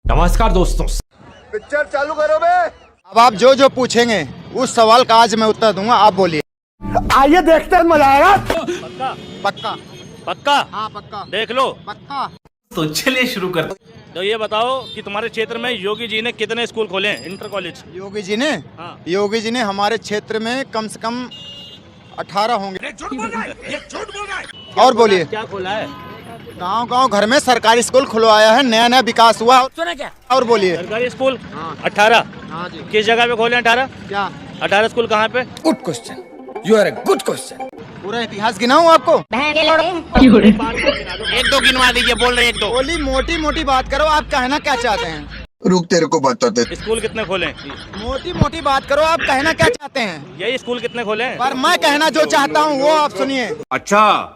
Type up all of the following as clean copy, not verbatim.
नमस्कार दोस्तों, पिक्चर चालू करो बे। अब आप जो जो पूछेंगे उस सवाल का आज मैं उत्तर दूंगा, आप बोलिए। आइए देखते हैं, मजा आएगा। पक्का पक्का पक्का हाँ पक्का देख लो। पक्का। तो चलिए शुरू करते तो ये बताओ कि तुम्हारे क्षेत्र में योगी जी ने कितने स्कूल खोले हैं, इंटर कॉलेज? योगी जी ने हाँ। योगी जी ने हमारे क्षेत्र में कम से कम 18 होंगे। और बोलिए, क्या खोला है? गांव गांव घर में सरकारी स्कूल खुलवाया है, नया नया विकास हुआ। सुना क्या? और बोलिए। सरकारी स्कूल 18? हाँ जी। किस जगह पे खोले 18? क्या 18 स्कूल कहाँ पे? Good question, you are a good question. पूरा इतिहास गिनाऊं आपको? एक दो गिनवा दीजिए, बोल रहे एक दो। बोली मोटी मोटी बात करो, आप कहना क्या चाहते हैं? रुक, तेरे को बताते। स्कूल कितने खोले? मोटी मोटी बात करो, आप कहना क्या चाहते हैं? यही स्कूल कितने खोले हैं? पर मैं कहना जो चाहता हूँ वो आप सुनिए। अच्छा,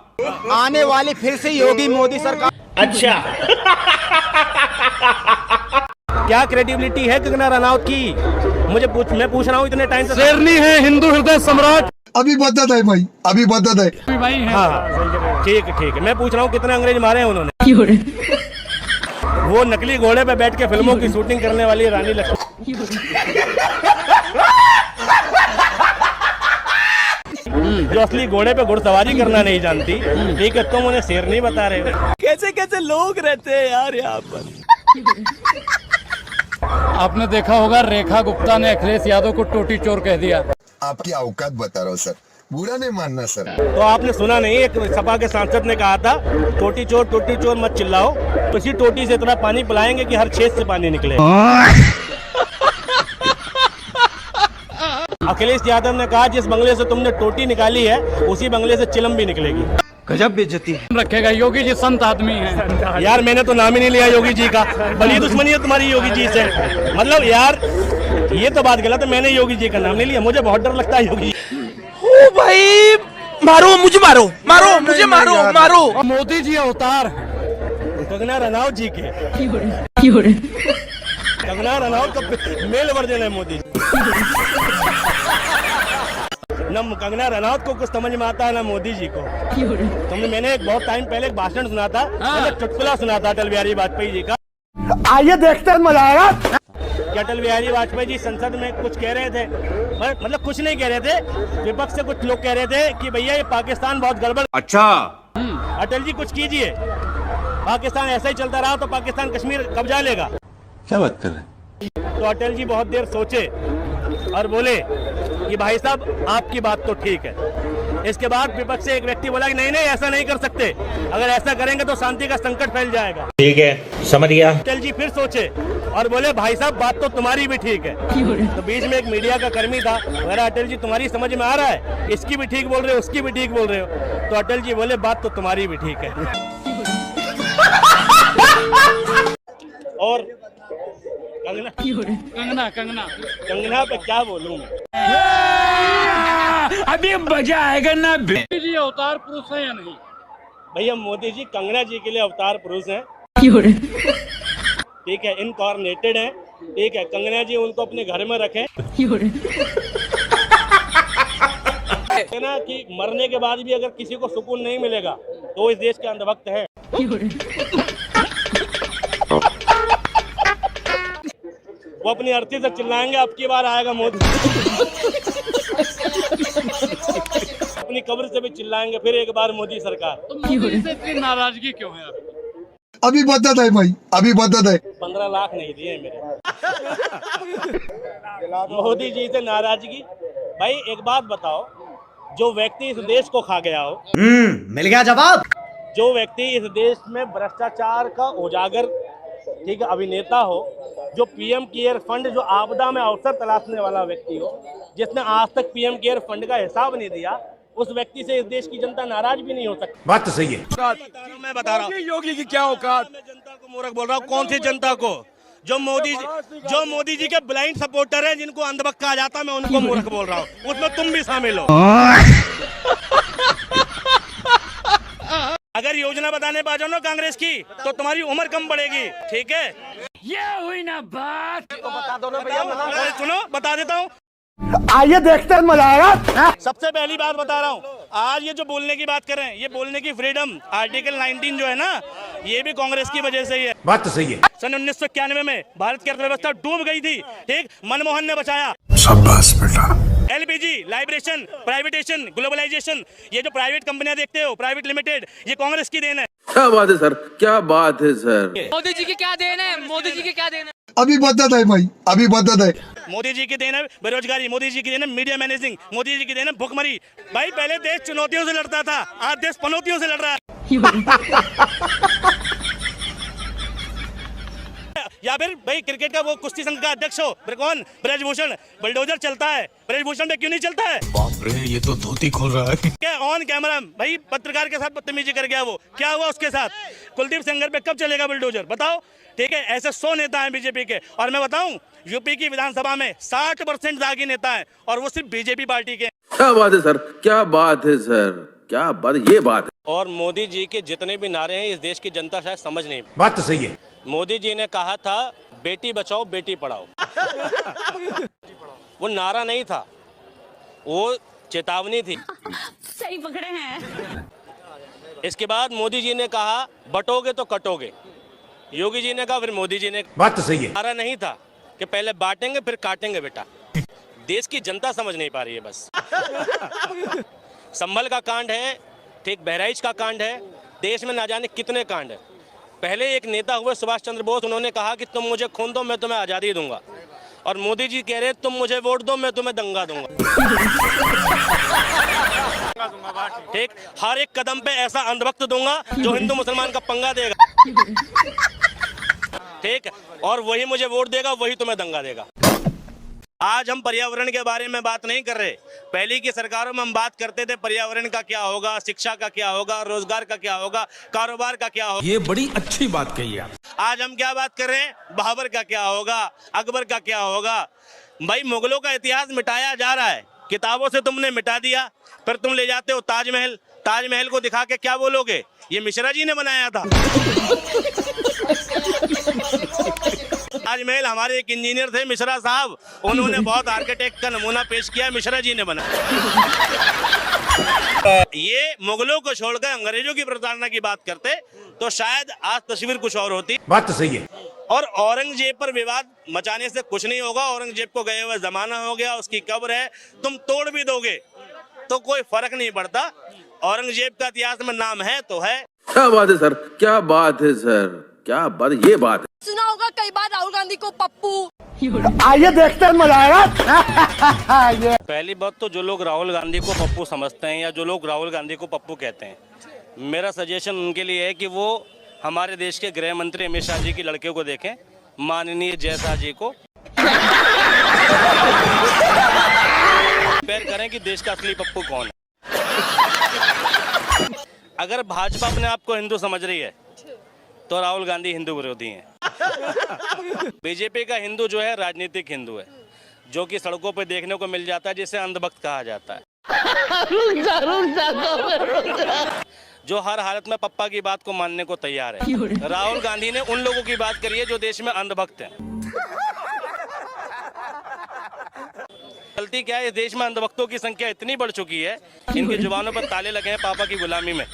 आने वाली फिर से योगी मोदी सरकार। अच्छा। क्या क्रेडिबिलिटी है कंगना रनौत की? मैं पूछ रहा हूँ इतने टाइम से। शेरनी है हिंदू हृदय सम्राट। अभी बता है भाई, अभी बता है। हाँ ठीक है, मैं पूछ रहा हूँ कितने अंग्रेज मारे हैं उन्होंने? वो नकली घोड़े पे बैठ के फिल्मों की शूटिंग करने वाली रानी लक्ष्मी, जो असली घोड़े पे घुड़सवारी करना नहीं जानती, ठीक है, तुम उन्हें शेर नहीं बता रहे हो। कैसे कैसे लोग रहते हैं यार यहाँ पर। आपने देखा होगा रेखा गुप्ता ने अखिलेश यादव को टोटी चोर कह दिया। आपकी औकात बता रहा हूँ सर, बुरा नहीं मानना सर। तो आपने सुना नहीं, एक सपा के सांसद ने कहा था टोटी चोर मत चिल्लाओ, तो इसी टोटी से इतना पानी पिलाएंगे कि हर छेद से पानी निकले। अखिलेश यादव ने कहा जिस बंगले से तुमने टोटी निकाली है उसी बंगले से चिलम भी निकलेगी। गजब बेइज्जती है। रखेगा, योगी जी संत आदमी हैं। यार मैंने तो नाम ही नहीं लिया योगी जी का, बड़ी दुश्मनी है तुम्हारी योगी जी से। मतलब यार ये तो बात गलत है, मैंने योगी जी का नाम नहीं लिया, मुझे बहुत डर लगता है योगी। ओ भाई, मारो मुझे, मारो मुझे, मारो। मोदी जी अवतार कंगना रनौत जी के। कंगना रनौत का मेल वर्जन है मोदी जी। न कंगना रनौत को कुछ समझ में आता है, ना मोदी जी को। मैंने एक बहुत टाइम पहले एक भाषण सुना था, चुटकुला सुना था अटल बिहारी वाजपेयी जी का। आइए देखते हैं, मजा आएगा। कि अटल बिहारी वाजपेयी जी संसद में कुछ कह रहे थे, मतलब कुछ नहीं कह रहे थे, विपक्ष से कुछ लोग कह रहे थे कि भैया ये पाकिस्तान बहुत गड़बड़। अच्छा, अटल जी कुछ कीजिए, पाकिस्तान ऐसा ही चलता रहा तो पाकिस्तान कश्मीर कब्जा लेगा। क्या बात कर रहे हैं? तो अटल जी बहुत देर सोचे और बोले कि भाई साहब आपकी बात तो ठीक है। इसके बाद विपक्ष से एक व्यक्ति बोला कि नहीं ऐसा नहीं कर सकते, अगर ऐसा करेंगे तो शांति का संकट फैल जाएगा। ठीक है, समझ गया। अटल जी फिर सोचे और बोले भाई साहब बात तो तुम्हारी भी ठीक है। तो बीच में एक मीडिया का कर्मी था, अगर अटल जी तुम्हारी समझ में आ रहा है, इसकी भी ठीक बोल रहे हो, उसकी भी ठीक बोल रहे हो। तो अटल जी बोले बात तो तुम्हारी भी ठीक है। और कंगना पे क्या बोलूं मैं? अभी मजा आएगा ना। मोदी जी अवतार पुरुष है या नहीं? भैया मोदी जी कंगना जी के लिए अवतार पुरुष हैं, ठीक है, इनकॉर्नेटेड हैं, ठीक है। कंगना जी उनको अपने घर में रखें, है ना, कि मरने के बाद भी अगर किसी को सुकून नहीं मिलेगा तो इस देश के अंधभक्त है। वो अपनी अर्थी से चिल्लाएंगे अब की बार आएगा मोदी। अपनी कब्र से भी चिल्लाएंगे फिर एक बार मोदी सरकार। तो मोदी से इतनी नाराजगी क्यों है आपकी? अभी बता है भाई, अभी बता है। 15 लाख नहीं दिए मेरे। मोदी जी से नाराजगी। भाई एक बात बताओ, जो व्यक्ति इस देश को खा गया हो, मिल गया जवाब। जो व्यक्ति इस देश में भ्रष्टाचार का उजागर, ठीक है, अभिनेता हो, जो पीएम केयर फंड, जो आपदा में अवसर तलाशने वाला व्यक्ति हो, जिसने आज तक पीएम केयर फंड का हिसाब नहीं दिया, उस व्यक्ति से इस देश की जनता नाराज भी नहीं हो सकती। बात तो सही है। मैं बता रहा हूँ योगी की क्या औकात? मैं जनता को मूर्ख बोल रहा हूँ। कौन सी जनता को? जो मोदी जी के ब्लाइंड सपोर्टर हैं, जिनको अंधभक्त कहा जाता है, मैं उनको मूर्ख बोल रहा हूँ। उसमें तुम भी शामिल हो। अगर योजना बताने पा जाओ ना कांग्रेस की, तो तुम्हारी उम्र कम बढ़ेगी, ठीक है। ये हुई ना बात। तो बता दो ना भैया, सुनो बता देता हूँ। आइए देखते हैं, मजा आएगा। सबसे पहली बात बता रहा हूँ, आज ये जो बोलने की बात कर रहे हैं, ये बोलने की फ्रीडम आर्टिकल 19 जो है ना, ये भी कांग्रेस की वजह से ही है। बात तो सही है। सन 1991 में भारत की अर्थव्यवस्था डूब गई थी, ठीक, मनमोहन ने बचाया। शाबाश बेटा। एलपीजी, लाइब्रेशन, प्राइवेटेशन, ग्लोबलाइजेशन, ये जो प्राइवेट कंपनियां देखते हो, प्राइवेट लिमिटेड, ये कांग्रेस की देन है। क्या बात है सर, क्या बात है सर। मोदी जी की क्या देन है, मोदी जी की क्या देन है? अभी बदत है भाई, अभी बदत है। मोदी जी की देन है बेरोजगारी, मोदी जी की देन है मीडिया मैनेजिंग, मोदी जी की देन है भुखमरी। भाई पहले देश चुनौतियों से लड़ता था, आज देश पनौतियों से लड़ रहा है। या फिर भाई क्रिकेट का वो कुश्ती संघ का अध्यक्ष हो, फिर कौन, ब्रजभूषण, बुलडोजर चलता है, ब्रजभूषण पे क्यों नहीं चलता है? बाप रे, ये तो धोती खोल रहा है। क्या ऑन कैमरा भाई पत्रकार के साथ बदतमीजी कर गया, वो क्या हुआ उसके साथ? कुलदीप सेंगर पे कब चलेगा बुलडोजर, बताओ? ठीक है, ऐसे 100 नेता हैं बीजेपी के, और मैं बताऊं यूपी की विधानसभा में 60% दागी नेता हैं, और वो सिर्फ बीजेपी पार्टी के। क्या बात है सर, क्या बात है सर, क्या बात, ये बात है। और मोदी जी के जितने भी नारे हैं, इस देश की जनता शायद समझ नहीं। बात तो सही है। मोदी जी ने कहा था बेटी बचाओ बेटी पढ़ाओ, वो नारा नहीं था, वो चेतावनी थी। सही पकड़े हैं। इसके बाद मोदी जी ने कहा बटोगे तो कटोगे, योगी जी ने कहा, फिर मोदी जी ने। बात तो सही है। नारा नहीं था कि पहले बांटेंगे फिर काटेंगे बेटा। देश की जनता समझ नहीं पा रही है बस। संभल का कांड है, ठीक, बहराइच का कांड है, देश में ना जाने कितने कांड है। पहले एक नेता हुए सुभाष चंद्र बोस, उन्होंने कहा कि तुम मुझे खून दो मैं तुम्हें आज़ादी दूंगा, और मोदी जी कह रहे तुम मुझे वोट दो मैं तुम्हें दंगा दूंगा। ठीक, हर एक कदम पे ऐसा अंधभक्त दूंगा जो हिंदू मुसलमान का पंगा देगा, ठीक, और वही मुझे वोट देगा, वही तुम्हें दंगा देगा। आज हम पर्यावरण के बारे में बात नहीं कर रहे, पहले की सरकारों में हम बात करते थे पर्यावरण का क्या होगा, शिक्षा का क्या होगा, रोजगार का क्या होगा, कारोबार का क्या होगा। ये बड़ी अच्छी बात कही आप। आज हम क्या बात कर रहे हैं, बाबर का क्या होगा, अकबर का क्या होगा। भाई मुगलों का इतिहास मिटाया जा रहा है, किताबों से तुमने मिटा दिया, फिर तुम ले जाते हो ताजमहल, ताजमहल को दिखा के क्या बोलोगे, ये मिश्रा जी ने बनाया था। ताजमहल हमारे एक इंजीनियर थे मिश्रा साहब, उन्होंने बहुत आर्किटेक्ट का नमूना पेश किया, मिश्रा जी ने बनाया। ये मुगलों को छोड़कर अंग्रेजों की प्रताड़ना की बात करते तो शायद आज तस्वीर कुछ और होती। बात तो सही है। और औरंगजेब पर विवाद मचाने से कुछ नहीं होगा, औरंगजेब को गए हुए जमाना हो गया, उसकी कब्र है, तुम तोड़ भी दोगे तो कोई फर्क नहीं पड़ता। औरंगजेब का इतिहास में नाम है तो है। क्या बात है सर, क्या बात है सर, क्या बात, ये बात है। सुना होगा कई बार राहुल गांधी को पप्पू। आइए देखते हैं, मजा आएगा। पहली बात तो जो लोग राहुल गांधी को पप्पू समझते हैं या जो लोग राहुल गांधी को पप्पू कहते हैं, मेरा सजेशन उनके लिए है कि वो हमारे देश के गृह मंत्री अमित शाह जी की लड़के को देखें, माननीय जय शाह जी को, कंपेयर करें कि देश का असली पप्पू कौन है। अगर भाजपा अपने आप को हिंदू समझ रही है तो राहुल गांधी हिंदू विरोधी हैं। बीजेपी का हिंदू जो है राजनीतिक हिंदू है, जो कि सड़कों पर देखने को मिल जाता है, जिसे अंधभक्त कहा जाता है, जो हर हालत में पप्पा की बात को मानने को तैयार है। राहुल गांधी ने उन लोगों की बात करी है जो देश में अंधभक्त हैं। गलती क्या है, इस देश में अंधभक्तों की संख्या इतनी बढ़ चुकी है, इनकी जुबानों पर ताले लगे हैं पापा की गुलामी में।